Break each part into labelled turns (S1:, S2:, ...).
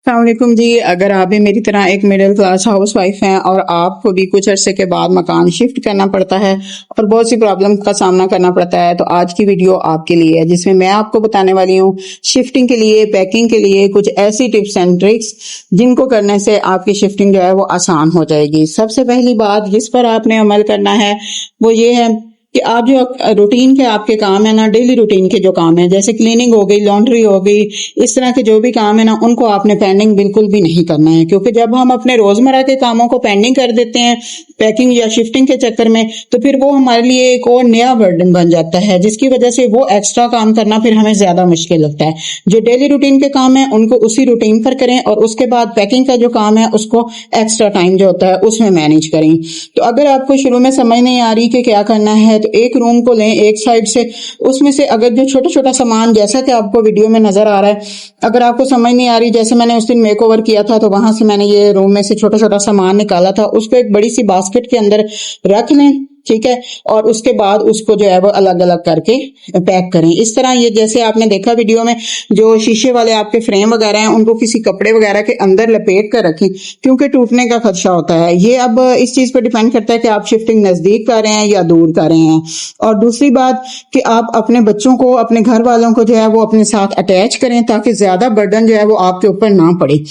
S1: السلام علیکم جی. اگر آپ بھی میری طرح ایک مڈل کلاس ہاؤس وائف ہیں اور آپ کو بھی کچھ عرصے کے بعد مکان شفٹ کرنا پڑتا ہے اور بہت سی پرابلم کا سامنا کرنا پڑتا ہے، تو آج کی ویڈیو آپ کے لیے ہے، جس میں آپ کو بتانے والی ہوں شفٹنگ کے لیے، پیکنگ کے لیے کچھ ایسی ٹپس اینڈ ٹرکس جن کو کرنے سے آپ کی شفٹنگ جو ہے وہ آسان ہو جائے گی. سب سے پہلی بات جس پر آپ نے عمل کرنا ہے وہ یہ ہے کہ آپ جو روٹین کے آپ کے کام ہیں نا، ڈیلی روٹین کے جو کام ہیں جیسے کلیننگ ہو گئی، لانڈری ہو گئی، اس طرح کے جو بھی کام ہیں نا، ان کو آپ نے پینڈنگ بالکل بھی نہیں کرنا ہے. کیونکہ جب ہم اپنے روزمرہ کے کاموں کو پینڈنگ کر دیتے ہیں پیکنگ یا شفٹنگ کے چکر میں، تو پھر وہ ہمارے لیے ایک اور نیا برڈن بن جاتا ہے، جس کی وجہ سے وہ ایکسٹرا کام کرنا پھر ہمیں زیادہ مشکل لگتا ہے. جو ڈیلی روٹین کے کام ہیں ان کو اسی روٹین پر کریں، اور اس کے بعد پیکنگ کا جو کام ہے اس کو ایکسٹرا ٹائم جو ہوتا ہے اس میں مینیج کریں. تو اگر آپ کو شروع میں سمجھ نہیں آ رہی کہ کیا کرنا ہے، تو ایک روم کو لیں ایک سائڈ سے، اس میں سے اگر جو چھوٹا چھوٹا سامان جیسا کہ آپ کو ویڈیو میں نظر آ رہا ہے، اگر آپ کو سمجھ نہیں آ رہی، جیسے میں نے اس دن میک اوور کیا تھا تو وہاں سے میں نے یہ روم میں سے چھوٹا چھوٹا سامان نکالا تھا، اس کو ایک بڑی سی باسکٹ کے اندر رکھ لیں، ٹھیک ہے، اور اس کے بعد اس کو جو ہے وہ الگ الگ کر کے پیک کریں. اس طرح یہ جیسے آپ نے دیکھا ویڈیو میں، جو شیشے والے آپ کے فریم وغیرہ ہیں ان کو کسی کپڑے وغیرہ کے اندر لپیٹ کر رکھیں، کیونکہ ٹوٹنے کا خدشہ ہوتا ہے. یہ اب اس چیز پر ڈیپینڈ کرتا ہے کہ آپ شفٹنگ نزدیک کر رہے ہیں یا دور کر رہے ہیں. اور دوسری بات کہ آپ اپنے بچوں کو، اپنے گھر والوں کو جو ہے وہ اپنے ساتھ اٹیچ کریں تاکہ زیادہ برڈن جو ہے وہ آپ کے اوپر نہ پڑے.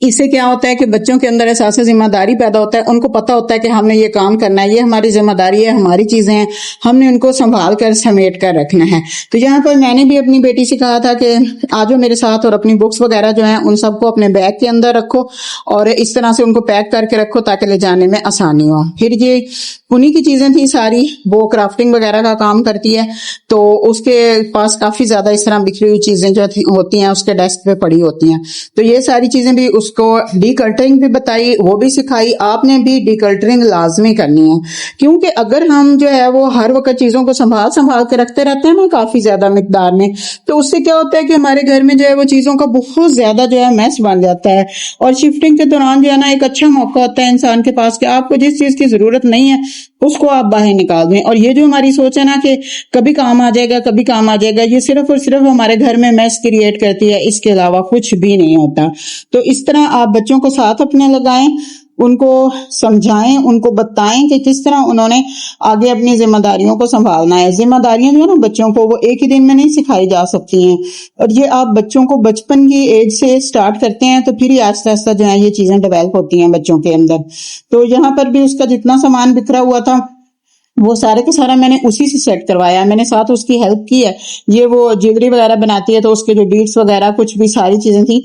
S1: اس سے کیا ہوتا ہے کہ بچوں کے اندر احساس ذمہ داری پیدا ہوتا ہے، ان کو پتہ ہوتا ہے کہ ہم نے یہ کام کرنا ہے، یہ ہماری ذمہ داری ہے، ہماری چیزیں ہیں، ہم نے ان کو سنبھال کر سمیٹ کر رکھنا ہے. تو یہاں پر میں نے بھی اپنی بیٹی سے کہا تھا کہ آجو میرے ساتھ، اور اپنی بکس وغیرہ جو ہیں ان سب کو اپنے بیگ کے اندر رکھو اور اس طرح سے ان کو پیک کر کے رکھو تاکہ لے جانے میں آسانی ہو. پھر یہ انہی کی چیزیں تھیں ساری، وہ کرافٹنگ وغیرہ کا کام کرتی ہے، تو اس کے پاس کافی زیادہ اس طرح بکھری ہوئی چیزیں جو ہوتی ہیں اس کے ڈیسک پہ پڑی ہوتی ہیں. تو یہ ساری چیزیں بھی اس کو ڈی کلٹرنگ بھی بتائی، وہ بھی سکھائی. آپ نے بھی ڈی کلٹرنگ لازمی کرنی ہے، کیونکہ اگر ہم جو ہے وہ ہر وقت چیزوں کو سنبھال کے رکھتے رہتے ہیں نا کافی زیادہ مقدار میں، تو اس سے کیا ہوتا ہے کہ ہمارے گھر میں جو ہے وہ چیزوں کا بہت زیادہ جو ہے میس بن جاتا ہے. اور شفٹنگ کے دوران جو ہے نا ایک اچھا موقع ہوتا ہے انسان کے پاس کہ آپ کو جس چیز کی ضرورت نہیں ہے اس کو آپ باہر نکال دیں. اور یہ جو ہماری سوچ ہے نا کہ کبھی کام آ جائے گا، کبھی کام آ جائے گا، یہ صرف اور صرف ہمارے گھر میں میس کریٹ کرتی ہے، اس کے علاوہ کچھ بھی نہیں ہوتا. تو اس طرح آپ بچوں کو ساتھ اپنے لگائیں، ان کو سمجھائیں، ان کو بتائیں کہ کس طرح انہوں نے آگے اپنی ذمہ داریوں کو سنبھالنا ہے. ذمہ داریاں جو ہے نا بچوں کو وہ ایک ہی دن میں نہیں سکھائی جا سکتی ہیں، اور یہ آپ بچوں کو بچپن کی ایج سے سٹارٹ کرتے ہیں تو پھر ہی آہستہ آہستہ جو ہے یہ چیزیں ڈیولپ ہوتی ہیں بچوں کے اندر. تو یہاں پر بھی اس کا جتنا سامان بکھرا ہوا تھا وہ سارے کا سارا میں نے اسی سے سیٹ کروایا ہے. میں نے ساتھ اس کی ہیلپ کی ہے، یہ وہ جیولری وغیرہ بناتی ہے تو اس کے جو بیڈس وغیرہ کچھ بھی ساری چیزیں تھیں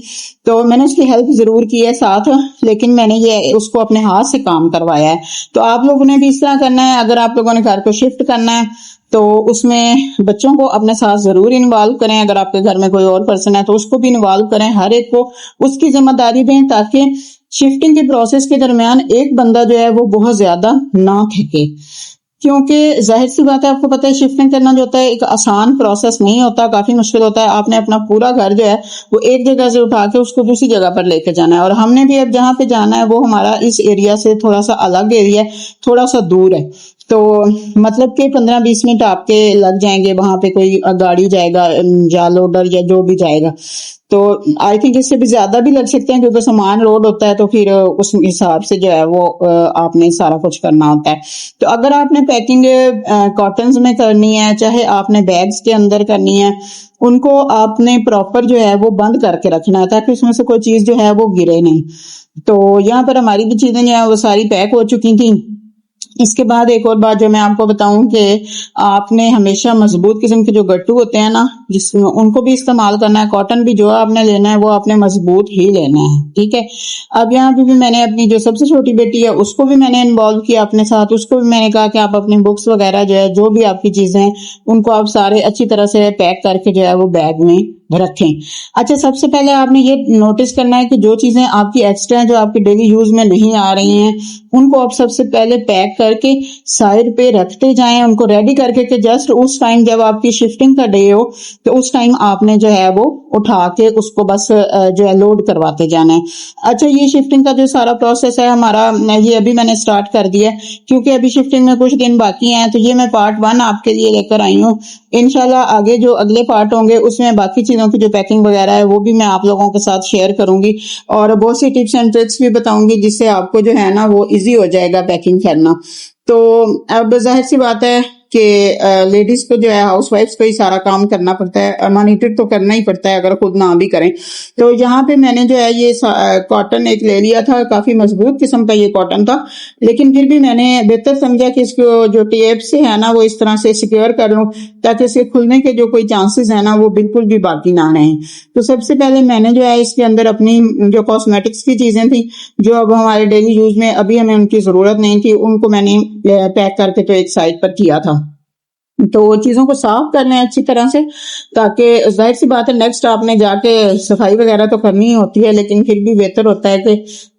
S1: تو میں نے اس کی ہیلپ ضرور کی ہے ساتھ، لیکن میں نے یہ اس کو اپنے ہاتھ سے کام کروایا ہے. تو آپ لوگوں نے بھی اس طرح کرنا ہے. اگر آپ لوگوں نے گھر کو شفٹ کرنا ہے تو اس میں بچوں کو اپنے ساتھ ضرور انوالو کریں. اگر آپ کے گھر میں کوئی اور پرسن ہے تو اس کو بھی انوالو کریں، ہر ایک کو اس کی ذمہ داری دیں تاکہ شفٹنگ کے پروسیس کے درمیان ایک بندہ جو ہے وہ بہت زیادہ نہ تھکے. کیونکہ ظاہر سی بات ہے، آپ کو پتہ ہے شفٹنگ کرنا جو ہوتا ہے ایک آسان پروسیس نہیں ہوتا، کافی مشکل ہوتا ہے. آپ نے اپنا پورا گھر جو ہے وہ ایک جگہ سے اٹھا کے اس کو دوسری جگہ پر لے کے جانا ہے، اور ہم نے بھی اب جہاں پہ جانا ہے وہ ہمارا اس ایریا سے تھوڑا سا الگ ایریا ہے، تھوڑا سا دور ہے. تو مطلب کہ 15-20 منٹ آپ کے لگ جائیں گے، وہاں پہ کوئی گاڑی جائے گا یا لوڈر یا جو بھی جائے گا. تو آئی تھنک اس سے بھی زیادہ بھی لگ سکتے ہیں کیونکہ سامان لوڈ ہوتا ہے تو پھر اس حساب سے جو ہے وہ آپ نے سارا کچھ کرنا ہوتا ہے. تو اگر آپ نے پیکنگ کاٹنز میں کرنی ہے، چاہے آپ نے بیگز کے اندر کرنی ہے، ان کو آپ نے پراپر جو ہے وہ بند کر کے رکھنا ہے تاکہ اس میں سے کوئی چیز جو ہے وہ گرے نہیں. تو یہاں پر ہماری بھی چیزیں جو ہیں وہ ساری پیک ہو چکی تھیں. اس کے بعد ایک اور بات جو میں آپ کو بتاؤں کہ آپ نے ہمیشہ مضبوط قسم کے جو گٹو ہوتے ہیں نا، جس میں ان کو بھی استعمال کرنا ہے. کاٹن بھی جو آپ نے لینا ہے وہ آپ نے مضبوط ہی لینا ہے، ٹھیک ہے. اب یہاں پہ بھی میں نے اپنی جو سب سے چھوٹی بیٹی ہے اس کو بھی میں نے انوالو کیا اپنے ساتھ. اس کو بھی میں نے کہا کہ آپ اپنی بکس وغیرہ جو ہے جو بھی آپ کی چیزیں ہیں ان کو آپ سارے اچھی طرح سے پیک کر کے جو ہے وہ بیگ میں رکھیں. اچھا، سب سے پہلے آپ نے یہ نوٹس کرنا ہے کہ جو چیزیں آپ کی ایکسٹرا ہیں، جو آپ کی ڈیلی یوز میں نہیں آ رہی ہیں، ان کو آپ سب سے پہلے پیک کر کے سائڈ پہ رکھتے جائیں ان کو ریڈی کر کے کہ جسٹ اس ٹائم جب آپ کی شفٹنگ کا ڈے ہو تو اس ٹائم آپ نے جو ہے وہ اٹھا کے اس کو بس جو ہے لوڈ کرواتے جانا ہے. اچھا یہ شفٹنگ کا جو سارا پروسیس ہے ہمارا یہ ابھی میں نے سٹارٹ کر دیا ہے کیونکہ ابھی شفٹنگ میں کچھ دن باقی ہیں, تو یہ میں پارٹ 1 آپ کے لیے لے کر آئی ہوں. انشاءاللہ آگے جو اگلے پارٹ ہوں گے اس میں باقی چیزوں کی جو پیکنگ وغیرہ ہے وہ بھی میں آپ لوگوں کے ساتھ شیئر کروں گی اور بہت سی ٹپس اینڈ ٹرکس بھی بتاؤں گی جس سے آپ کو جو ہے نا وہ ایزی ہو جائے گا پیکنگ کرنا. تو اب ظاہر سی بات ہے کہ لیڈیز کو جو ہے ہاؤس وائفز کو ہی سارا کام کرنا پڑتا ہے, مانیٹر تو کرنا ہی پڑتا ہے اگر خود نہ بھی کریں. تو یہاں پہ میں نے جو ہے یہ کاٹن ایک لے لیا تھا, کافی مضبوط قسم کا یہ کاٹن تھا, لیکن پھر بھی میں نے بہتر سمجھا کہ اس کو جو ٹیپ سے ہے نا وہ اس طرح سے سیکیور کر لوں تاکہ اس کے کھلنے کے جو کوئی چانسز ہیں نا وہ بالکل بھی باقی نہ رہیں. تو سب سے پہلے میں نے جو ہے اس کے اندر اپنی جو کاسمیٹکس کی چیزیں تھیں جو اب ہمارے ڈیلی یوز میں ابھی ہمیں ان کی ضرورت نہیں تھی ان کو میں نے پیک کر کے تو ایک سائڈ پر کیا تھا. تو چیزوں کو صاف کر لیں اچھی طرح سے تاکہ ظاہر سی بات ہے نیکسٹ آپ نے جا کے صفائی وغیرہ تو کرنی ہی ہوتی ہے, لیکن پھر بھی بہتر ہوتا ہے کہ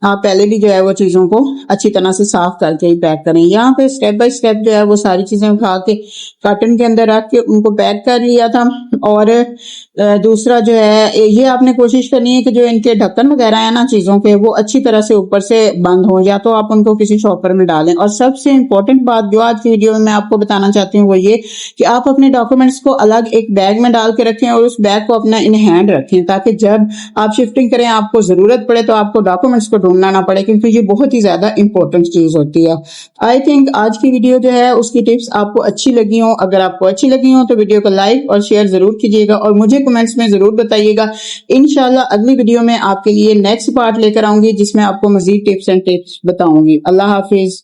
S1: آپ پہلے بھی جو ہے وہ چیزوں کو اچھی طرح سے صاف کر کے ہی پیک کریں. یہاں پہ سٹیپ بائی سٹیپ جو ہے وہ ساری چیزیں اٹھا کے کاٹن کے اندر رکھ کے ان کو پیک کر لیا تھا. اور دوسرا جو ہے یہ آپ نے کوشش کرنی ہے کہ جو ان کے ڈھکن وغیرہ ہیں نا چیزوں کے وہ اچھی طرح سے اوپر سے بند ہوں, یا تو آپ ان کو کسی شاپر میں ڈالیں. اور سب سے امپورٹنٹ بات جو آج کی ویڈیو میں آپ کو بتانا چاہتی ہوں وہ یہ کہ آپ اپنے ڈاکومنٹس کو الگ ایک بیگ میں ڈال کے رکھیں اور اس بیگ کو اپنا ان ہینڈ رکھیں تاکہ جب آپ شفٹنگ کریں آپ کو ضرورت پڑے تو آپ کو ڈاکومنٹس کو ڈھونڈنا نہ پڑے, کیونکہ یہ بہت ہی زیادہ امپورٹنٹ چیز ہوتی ہے. آئی تھنک آج کی ویڈیو جو ہے اس کی ٹپس آپ کو اچھی لگی ہوں. اگر آپ کو اچھی لگی ہوں تو ویڈیو کو لائک اور شیئر ضرور کیجیے گا اور مجھے کمنٹس میں ضرور بتائیے گا. انشاءاللہ اگلی ویڈیو میں آپ کے لیے نیکسٹ پارٹ لے کر آؤں گی جس میں آپ کو مزید ٹپس اینڈ ٹرکس بتاؤں گی. اللہ حافظ.